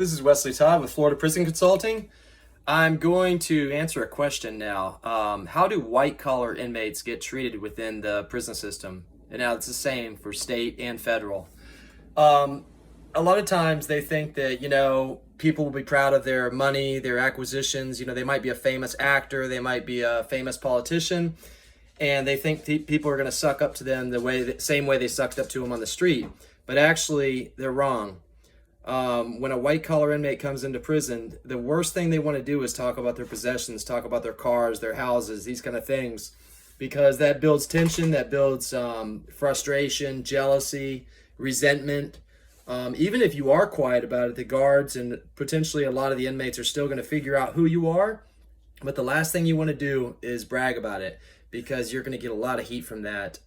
This is Wesley Todd with Florida Prison Consulting. I'm going to answer a question now. How do white-collar inmates get treated within the prison system? And now it's the same for state and federal. A lot of times they think that, people will be proud of their money, their acquisitions. They might be a famous actor, they might be a famous politician, and they think people are going to suck up to them same way they sucked up to them on the street. But actually, they're wrong. When a white-collar inmate comes into prison, the worst thing they want to do is talk about their possessions, talk about their cars, their houses, these kind of things, because that builds tension, that builds frustration, jealousy, resentment. Even if you are quiet about it, the guards and potentially a lot of the inmates are still going to figure out who you are. But the last thing you want to do is brag about it, because you're going to get a lot of heat from that.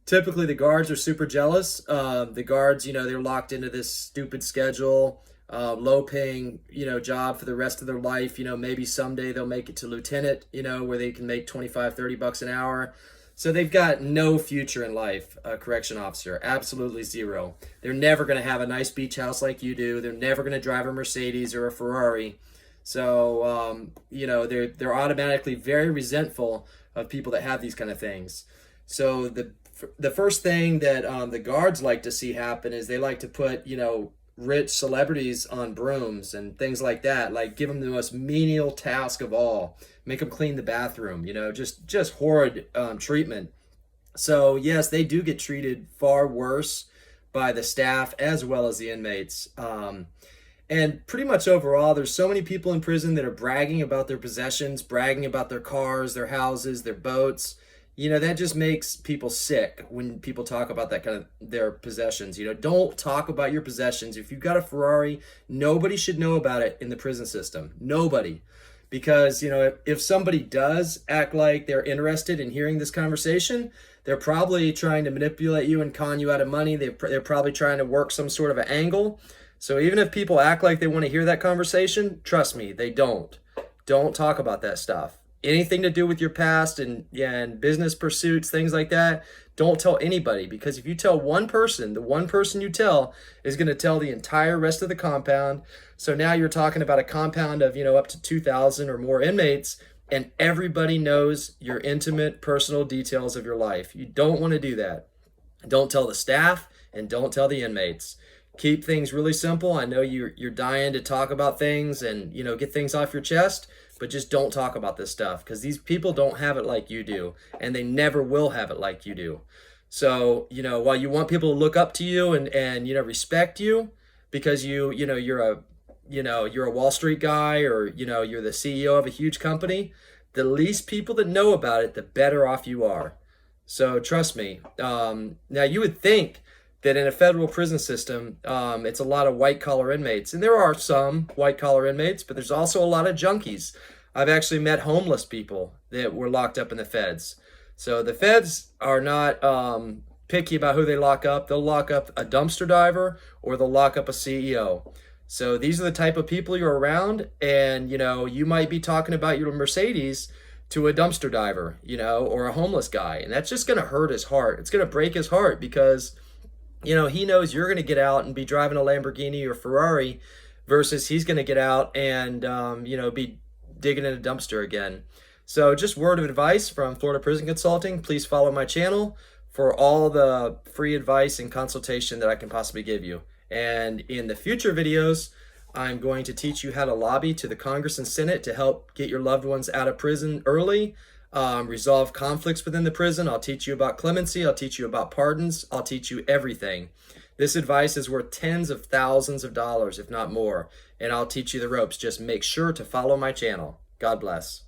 Typically, the guards are super jealous. The guards, they're locked into this stupid schedule, low-paying, job for the rest of their life. Maybe someday they'll make it to lieutenant, where they can make 25, 30 bucks an hour. So they've got no future in life, a correction officer, absolutely zero. They're never going to have a nice beach house like you do. They're never going to drive a Mercedes or a Ferrari. So, they're automatically very resentful of people that have these kind of things. So the first thing that the guards like to see happen is they like to put, rich celebrities on brooms and things like that, like give them the most menial task of all, make them clean the bathroom, just horrid treatment. So yes, they do get treated far worse by the staff as well as the inmates. And pretty much overall, there's so many people in prison that are bragging about their possessions, bragging about their cars, their houses, their boats. That just makes people sick when people talk about that kind of their possessions. Don't talk about your possessions. If you've got a Ferrari, nobody should know about it in the prison system. Nobody. Because, if somebody does act like they're interested in hearing this conversation, they're probably trying to manipulate you and con you out of money. They're probably trying to work some sort of an angle. So even if people act like they want to hear that conversation, trust me, they don't. Don't talk about that stuff. Anything to do with your past and business pursuits, things like that, don't tell anybody, because if you tell one person, the one person you tell is going to tell the entire rest of the compound. So now you're talking about a compound of, up to 2,000 or more inmates, and everybody knows your intimate personal details of your life. You don't want to do that. Don't tell the staff and don't tell the inmates. Keep things really simple. I know you're dying to talk about things and, get things off your chest, but just don't talk about this stuff, because these people don't have it like you do, and they never will have it like you do. So, while you want people to look up to you and respect you because you're a Wall Street guy, or, you're the CEO of a huge company, the least people that know about it, the better off you are. So trust me. Now you would think that in a federal prison system, it's a lot of white-collar inmates. And there are some white-collar inmates, but there's also a lot of junkies. I've actually met homeless people that were locked up in the feds. So the feds are not picky about who they lock up. They'll lock up a dumpster diver, or they'll lock up a CEO. So these are the type of people you're around, and, you might be talking about your Mercedes to a dumpster diver, or a homeless guy. And that's just going to hurt his heart. It's going to break his heart, because he knows you're going to get out and be driving a Lamborghini or Ferrari, versus he's going to get out and, be digging in a dumpster again. So just word of advice from Florida Prison Consulting. Please follow my channel for all the free advice and consultation that I can possibly give you. And in the future videos, I'm going to teach you how to lobby to the Congress and Senate to help get your loved ones out of prison early. Resolve conflicts within the prison. I'll teach you about clemency. I'll teach you about pardons. I'll teach you everything. This advice is worth tens of thousands of dollars, if not more. And I'll teach you the ropes. Just make sure to follow my channel. God bless.